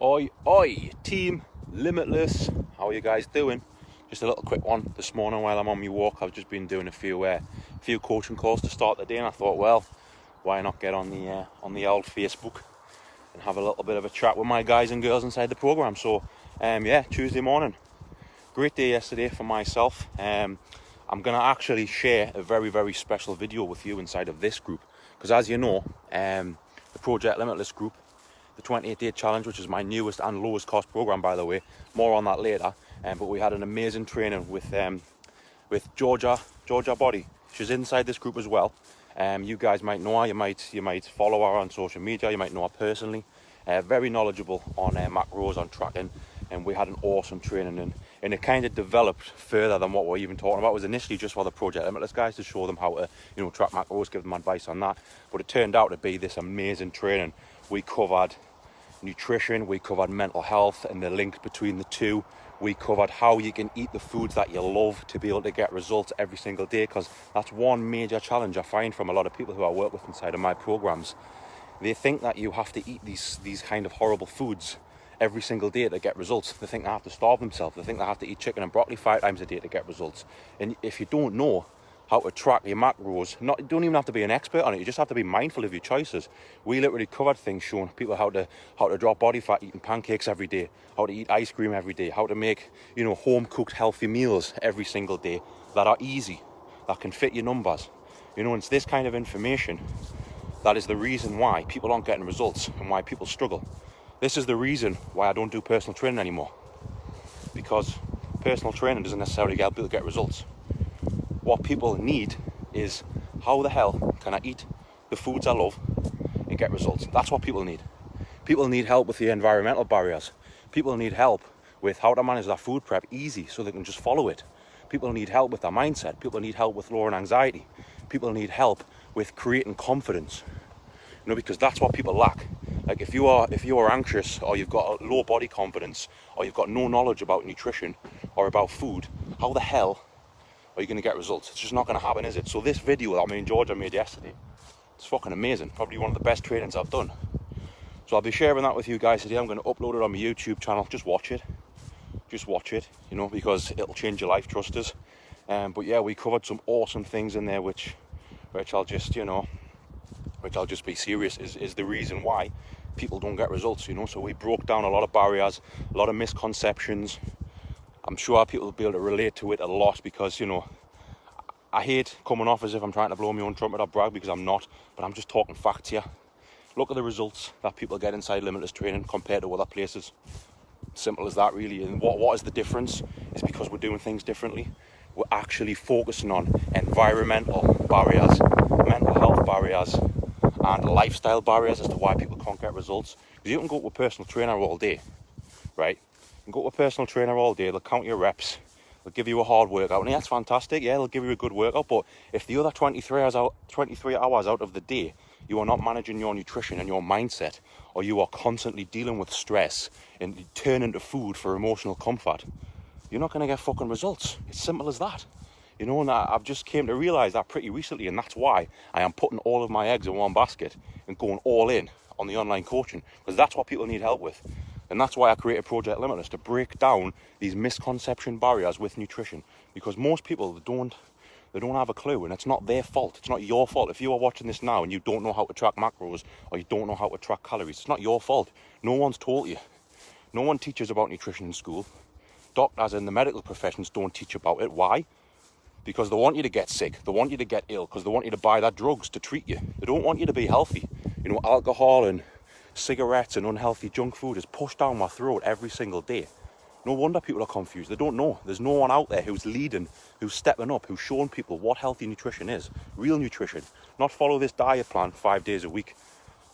Oi, oi, team Limitless, how are you guys doing? Just a little quick one this morning while I'm on my walk. I've just been doing a few coaching calls to start the day, and I thought, well, why not get on the old Facebook and have a little bit of a chat with my guys and girls inside the program. So, Tuesday morning, great day yesterday for myself. I'm gonna actually share a very, very special video with you inside of this group, because as you know, the Project Limitless group, the 28-day challenge, which is my newest and lowest cost program, by the way, more on that later. But we had an amazing training with Georgia Body. She's inside this group as well. You guys might know her, you might follow her on social media, you might know her personally. Very knowledgeable on macros, on tracking, and we had an awesome training, and it kind of developed further than what we're even talking about. It was initially just for the Project Limitless guys to show them how to track macros, give them advice on that, but it turned out to be this amazing training. We covered nutrition, we covered mental health and the link between the two. We covered how you can eat the foods that you love to be able to get results every single day, because that's one major challenge I find from a lot of people who I work with inside of my programs. They think that you have to eat these kind of horrible foods every single day to get results. They think they have to starve themselves. They think they have to eat chicken and broccoli 5 times a day to get results. And if you don't know how to track your macros, you don't even have to be an expert on it, you just have to be mindful of your choices. We literally covered things showing people how to drop body fat eating pancakes every day, how to eat ice cream every day, how to make home cooked healthy meals every single day that are easy, that can fit your numbers. And it's this kind of information that is the reason why people aren't getting results and why people struggle. This is the reason why I don't do personal training anymore, because personal training doesn't necessarily help people get results. What people need is, how the hell can I eat the foods I love and get results? That's what people need. People need help with the environmental barriers. People need help with how to manage their food prep easy so they can just follow it. People need help with their mindset. People need help with lowering anxiety. People need help with creating confidence. Because that's what people lack. Like if you are anxious, or you've got a low body confidence, or you've got no knowledge about nutrition or about food, how the hell are you going to get results? It's just not going to happen, is it? So this video that me and Georgia made yesterday, it's fucking amazing. Probably one of the best trainings I've done. So I'll be sharing that with you guys today. I'm going to upload it on my YouTube channel. Just watch it, because it'll change your life, trust us. But yeah, we covered some awesome things in there, which I'll just be serious is the reason why people don't get results. So we broke down a lot of barriers, a lot of misconceptions. I'm sure people will be able to relate to it a lot, because I hate coming off as if I'm trying to blow my own trumpet or brag, because I'm not, but I'm just talking facts here. Look at the results that people get inside Limitless Training compared to other places. Simple as that, really. And what is the difference? It's because we're doing things differently. We're actually focusing on environmental barriers, mental health barriers, and lifestyle barriers as to why people can't get results. Because you can go to a personal trainer all day, right? You can go to a personal trainer all day, they'll count your reps, they'll give you a hard workout, and that's fantastic, yeah, they'll give you a good workout, but if the other 23 hours out of the day, you are not managing your nutrition and your mindset, or you are constantly dealing with stress and turning to food for emotional comfort, you're not going to get fucking results. It's simple as that. And I've just came to realise that pretty recently, and that's why I am putting all of my eggs in one basket and going all in on the online coaching, because that's what people need help with. And that's why I created Project Limitless, to break down these misconception barriers with nutrition. Because most people, they don't have a clue, and it's not their fault. It's not your fault. If you are watching this now and you don't know how to track macros, or you don't know how to track calories, it's not your fault. No one's taught you. No one teaches about nutrition in school. Doctors in the medical professions don't teach about it. Why? Because they want you to get sick. They want you to get ill, because they want you to buy their drugs to treat you. They don't want you to be healthy. Alcohol and cigarettes and unhealthy junk food is pushed down my throat every single day. No wonder people are confused. They don't know. There's no one out there who's leading, who's stepping up, who's showing people what healthy nutrition is. Real nutrition. Not follow this diet plan 5 days a week.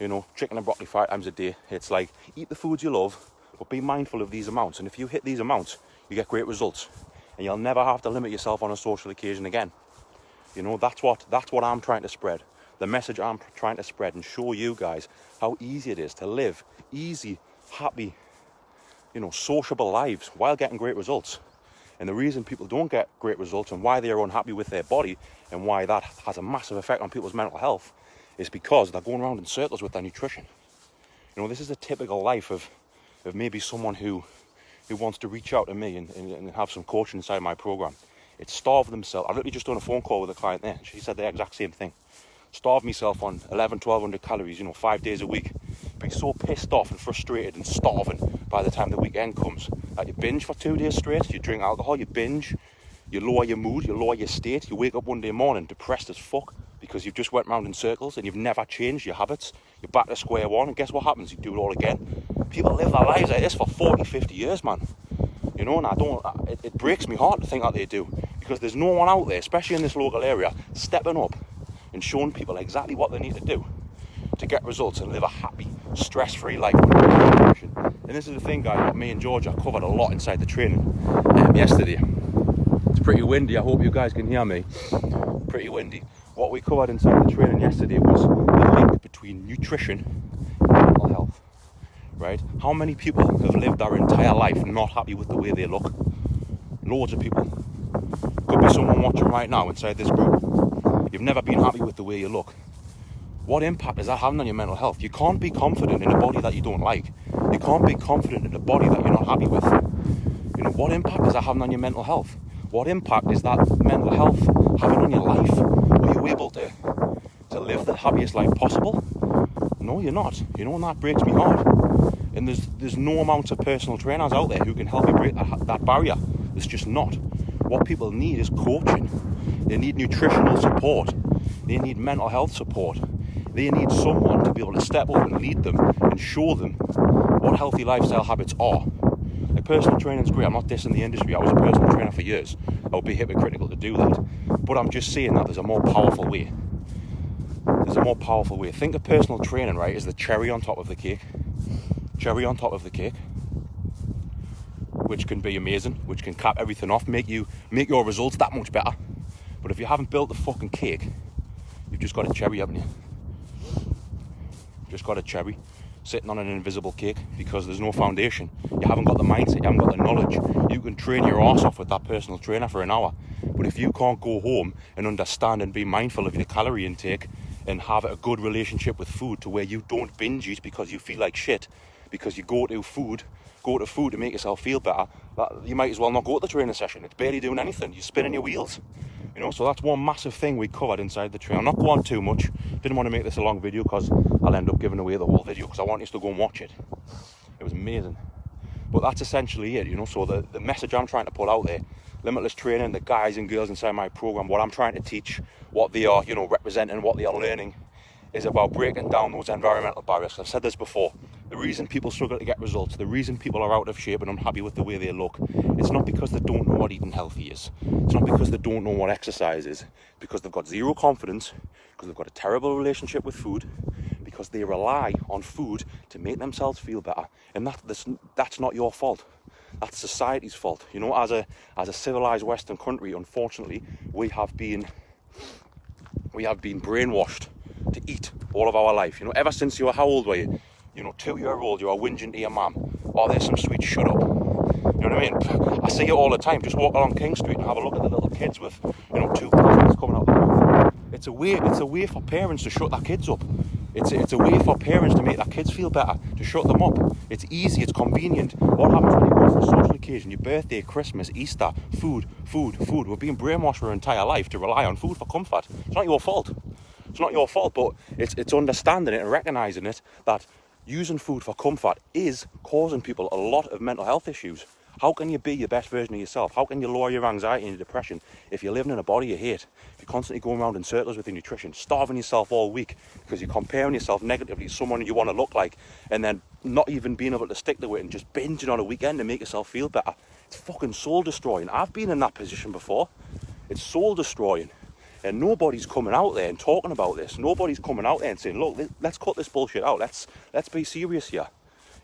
Chicken and broccoli 5 times a day. It's like, eat the foods you love, but be mindful of these amounts. And if you hit these amounts, you get great results. And you'll never have to limit yourself on a social occasion again. That's what I'm trying to spread. The message I'm trying to spread, and show you guys how easy it is to live easy, happy, sociable lives while getting great results. And the reason people don't get great results, and why they are unhappy with their body, and why that has a massive effect on people's mental health, is because they're going around in circles with their nutrition. This is a typical life of of maybe someone who wants to reach out to me and have some coaching inside my program. It's starve themselves. I've literally just done a phone call with a client there. She said the exact same thing. Starve myself on 1,100 calories, 5 days a week. Be so pissed off and frustrated and starving by the time the weekend comes that you binge for 2 days straight. You drink alcohol, you binge, you lower your mood, you lower your state. You wake up one day morning depressed as fuck because you've just went round in circles and you've never changed your habits. You're back to square one, and guess what happens? You do it all again. People live their lives like this for 40, 50 years, man. And it breaks me heart to think that they do, because there's no one out there, especially in this local area, stepping up and showing people exactly what they need to do to get results and live a happy, stress-free life. And this is the thing, guys, what me and Georgia covered a lot inside the training yesterday. It's pretty windy. I hope you guys can hear me. Pretty windy. What we covered inside the training yesterday was the link between nutrition and mental health. Right? How many people have lived their entire life not happy with the way they look? Loads of people. Could be someone watching right now inside this group. You've never been happy with the way you look. What impact is that having on your mental health? You can't be confident in a body that you don't like. You can't be confident in a body that you're not happy with. What impact is that having on your mental health? What impact is that mental health having on your life? Are you able to live the happiest life possible? No, you're not. And that breaks me heart. And there's no amount of personal trainers out there who can help you break that barrier. There's just not. What people need is coaching. They need nutritional support. They need mental health support. They need someone to be able to step up and lead them and show them what healthy lifestyle habits are. Like, personal training's great. I'm not dissing the industry. I was a personal trainer for years. I would be hypocritical to do that. But I'm just saying that there's a more powerful way. There's a more powerful way. Think of personal training, right, as the cherry on top of the cake. Cherry on top of the cake, which can be amazing, which can cap everything off, make your results that much better. But if you haven't built the fucking cake, you've just got a cherry, haven't you? Just got a cherry sitting on an invisible cake because there's no foundation. You haven't got the mindset, you haven't got the knowledge. You can train your arse off with that personal trainer for an hour, but if you can't go home and understand and be mindful of your calorie intake and have a good relationship with food to where you don't binge eat because you feel like shit, because you go to food to make yourself feel better, you might as well not go to the training session. It's barely doing anything. You're spinning your wheels. So that's one massive thing we covered inside the training. I'm not going too much. Didn't want to make this a long video because I'll end up giving away the whole video, because I want you to go and watch it. It was amazing. But that's essentially it, So the message I'm trying to put out there, Limitless Training, the guys and girls inside my program, what I'm trying to teach, what they are, representing, what they are learning, is about breaking down those environmental barriers. I've said this before. The reason people struggle to get results, the reason people are out of shape and unhappy with the way they look, it's not because they don't know what eating healthy is. It's not because they don't know what exercise is. It's because they've got zero confidence, because they've got a terrible relationship with food, because they rely on food to make themselves feel better. And that's not your fault. That's society's fault. As a civilized Western country, unfortunately, we have been brainwashed to eat all of our life. Ever since you were, how old were you? 2-year-old, you are whinging to your mum, oh, there's some sweet, shut up. You know what I mean? I see it all the time. Just walk along King Street and have a look at the little kids with, 2 plasmids coming out the mouth. It's a way for parents to shut their kids up. It's a way for parents to make their kids feel better, to shut them up. It's easy, it's convenient. What happens when you go for a social occasion, your birthday, Christmas, Easter, food? We're being brainwashed our entire life to rely on food for comfort. It's not your fault. It's not your fault, but it's understanding it and recognising it, that using food for comfort is causing people a lot of mental health issues. How can you be your best version of yourself? How can you lower your anxiety and your depression if you're living in a body you hate? If you're constantly going around in circles with your nutrition, starving yourself all week because you're comparing yourself negatively to someone you want to look like, and then not even being able to stick to it and just binging on a weekend to make yourself feel better. It's fucking soul destroying. I've been in that position before. It's soul destroying. And nobody's coming out there and talking about this. Nobody's coming out there and saying, look, let's cut this bullshit out. Let's be serious here.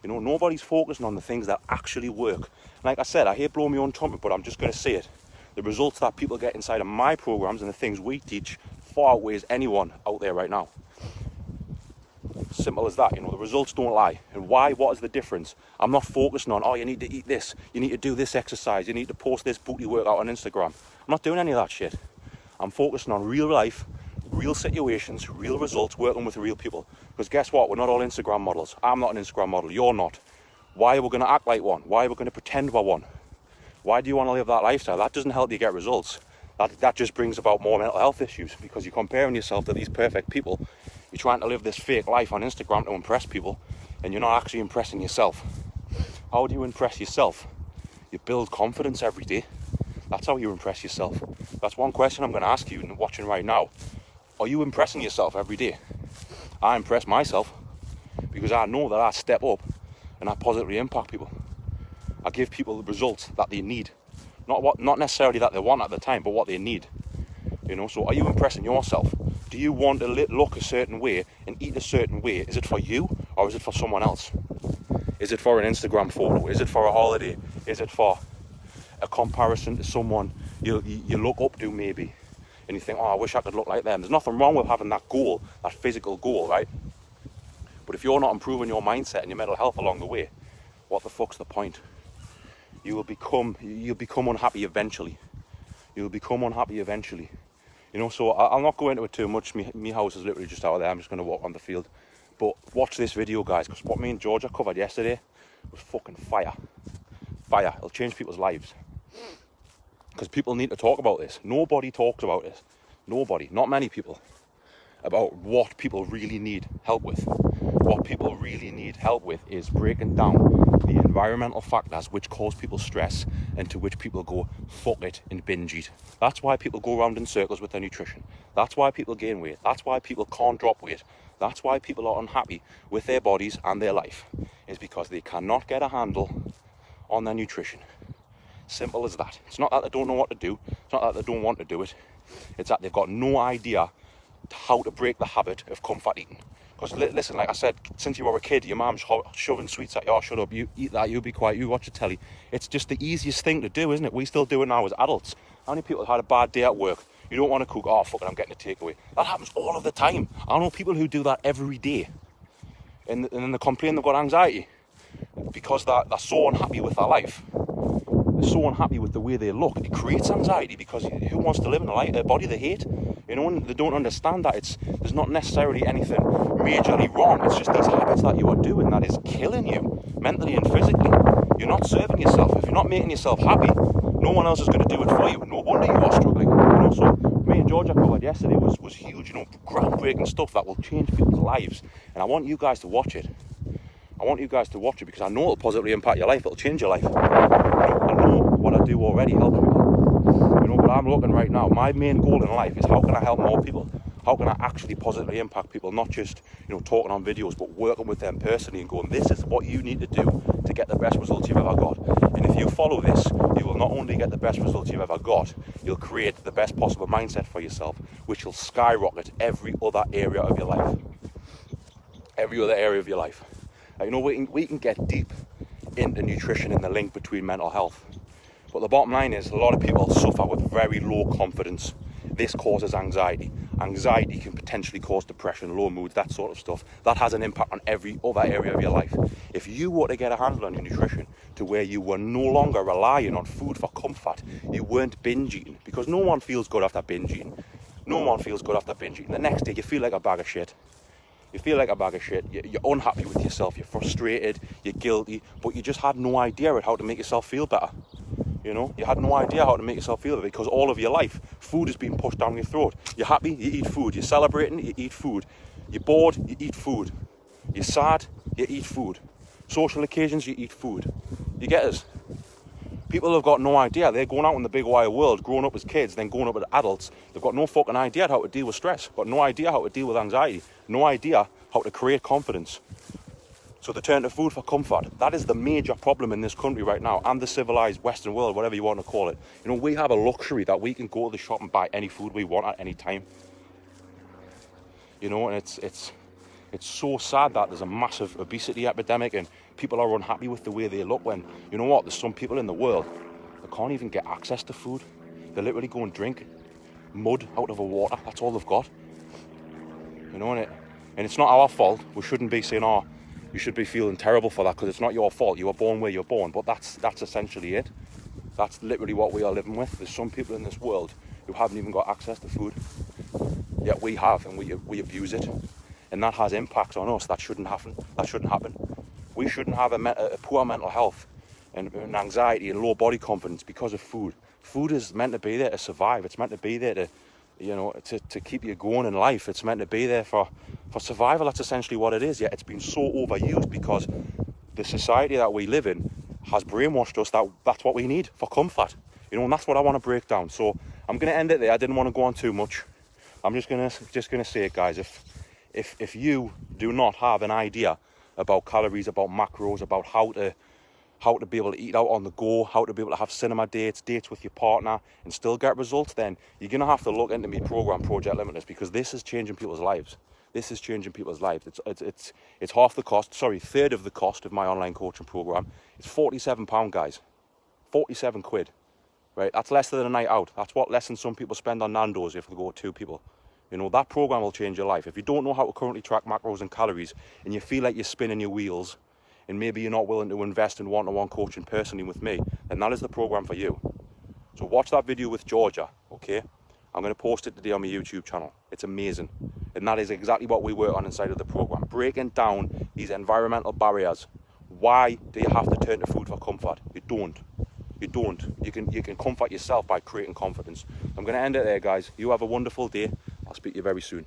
Nobody's focusing on the things that actually work. Like I said, I hate blowing my own trumpet, but I'm just going to say it. The results that people get inside of my programs and the things we teach far outweighs anyone out there right now. Simple as that. The results don't lie. And why? What is the difference? I'm not focusing on, you need to eat this, you need to do this exercise, you need to post this booty workout on Instagram. I'm not doing any of that shit. I'm focusing on real life, real situations, real results, working with real people. Because guess what? We're not all Instagram models. I'm not an Instagram model. You're not. Why are we going to act like one? Why are we going to pretend we're one? Why do you want to live that lifestyle? That doesn't help you get results. That just brings about more mental health issues, because you're comparing yourself to these perfect people. You're trying to live this fake life on Instagram to impress people, and you're not actually impressing yourself. How do you impress yourself? You build confidence every day. That's how you impress yourself. That's one question I'm going to ask you watching right now. Are you impressing yourself every day? I impress myself because I know that I step up and I positively impact people. I give people the results that they need. Not necessarily that they want at the time, but what they need. You know, so are you impressing yourself? Do you want to look a certain way and eat a certain way? Is it for you or is it for someone else? Is it for an Instagram photo? Is it for a holiday? Is it for a comparison to someone you look up to maybe? And you think, oh, I wish I could look like them. There's nothing wrong with having that goal, that physical goal, right? But if you're not improving your mindset and your mental health along the way, what the fuck's the point? You'll become unhappy eventually. You'll become unhappy eventually. You know, so I'll not go into it too much. My house is literally just out there. I'm just going to walk on the field. But watch this video, guys, because what me and Georgia covered yesterday was fucking fire. Fire. It'll change people's lives. Because people need to talk about this. Nobody talks about this. Nobody. Not many people. About what people really need help with. What people really need help with is breaking down the environmental factors which cause people stress and to which people go, fuck it, and binge eat. That's why people go around in circles with their nutrition. That's why people gain weight. That's why people can't drop weight. That's why people are unhappy with their bodies and their life. Is because they cannot get a handle on their nutrition. Simple as that. It's not that they don't know what to do. It's not that they don't want to do it. It's that they've got no idea how to break the habit of comfort eating. Because listen, like I said, since you were a kid, your mum's shoving sweets at you. Oh, shut up, you eat that, you be quiet, you watch the telly. It's just the easiest thing to do, isn't it? We still do it now as adults. How many people have had a bad day at work? You don't want to cook. Oh, fuck it, I'm getting a takeaway. That happens all of the time. I know people who do that every day. And then they complain they've got anxiety. Because they're so unhappy with their life. They're so unhappy with the way they look. It creates anxiety, because who wants to live in a body they hate? You know, and they don't understand that there's not necessarily anything majorly wrong. It's just these habits that you are doing that is killing you mentally and physically. You're not serving yourself. If you're not making yourself happy, no one else is going to do it for you. No wonder you are struggling. You know, so me and Georgia covered yesterday was huge. You know, groundbreaking stuff that will change people's lives. And I want you guys to watch it. I want you guys to watch it because I know it'll positively impact your life. It'll change your life. You know, I know what I do already helps people. You know, but I'm looking right now. My main goal in life is how can I help more people? How can I actually positively impact people? Not just, you know, talking on videos, but working with them personally and going, this is what you need to do to get the best results you've ever got. And if you follow this, you will not only get the best results you've ever got, you'll create the best possible mindset for yourself, which will skyrocket every other area of your life. Every other area of your life. You know, we can get deep into nutrition and the link between mental health. But the bottom line is a lot of people suffer with very low confidence. This causes anxiety. Anxiety can potentially cause depression, low moods, that sort of stuff. That has an impact on every other area of your life. If you were to get a handle on your nutrition to where you were no longer relying on food for comfort, you weren't binge eating, because no one feels good after binge eating. No one feels good after binge eating. The next day you feel like a bag of shit. You feel like a bag of shit, you're unhappy with yourself, you're frustrated, you're guilty, but you just had no idea how to make yourself feel better. You know, you had no idea how to make yourself feel better because all of your life, food is being pushed down your throat. You're happy, you eat food. You're celebrating, you eat food. You're bored, you eat food. You're sad, you eat food. Social occasions, you eat food. You get us? People have got no idea. They're going out in the big wide world, growing up as kids, then growing up as adults. They've got no fucking idea how to deal with stress. Got no idea how to deal with anxiety. No idea how to create confidence. So they turn to food for comfort. That is the major problem in this country right now, and the civilized Western world, whatever you want to call it. You know, we have a luxury that we can go to the shop and buy any food we want at any time. You know, and it's so sad that there's a massive obesity epidemic and people are unhappy with the way they look when, you know what, there's some people in the world that can't even get access to food. They literally go and drink mud out of a water. That's all they've got. You know, and it's not our fault. We shouldn't be saying, oh, you should be feeling terrible for that, because it's not your fault. You were born where you're born. But that's essentially it. That's literally what we are living with. There's some people in this world who haven't even got access to food. Yet we have, and we abuse it. And that has impacts on us. That shouldn't happen. That shouldn't happen. We shouldn't have a poor mental health and anxiety and low body confidence because of food. Food is meant to be there to survive. It's meant to be there to, you know, to keep you going in life. It's meant to be there for survival. That's essentially what it is. Yet it's been so overused because the society that we live in has brainwashed us that that's what we need for comfort. You know, and that's what I want to break down. So I'm going to end it there. I didn't want to go on too much. I'm just gonna say it, guys. If you do not have an idea about calories, about macros, about how to be able to eat out on the go, how to be able to have cinema dates with your partner and still get results, then you're going to have to look into my program, Project Limitless, because this is changing people's lives. This is changing people's lives. It's half the cost, third of the cost of my online coaching program. It's £47, guys. 47 quid, right? That's less than a night out. That's what less than some people spend on Nando's if they go with 2 people. You know, that program will change your life. If you don't know how to currently track macros and calories and you feel like you're spinning your wheels and maybe you're not willing to invest in one-to-one coaching personally with me, then that is the program for you. So watch that video with Georgia, okay? I'm going to post it today on my YouTube channel. It's amazing. And that is exactly what we work on inside of the program. Breaking down these environmental barriers. Why do you have to turn to food for comfort? You don't. You don't. You can comfort yourself by creating confidence. I'm going to end it there, guys. You have a wonderful day. I'll speak to you very soon.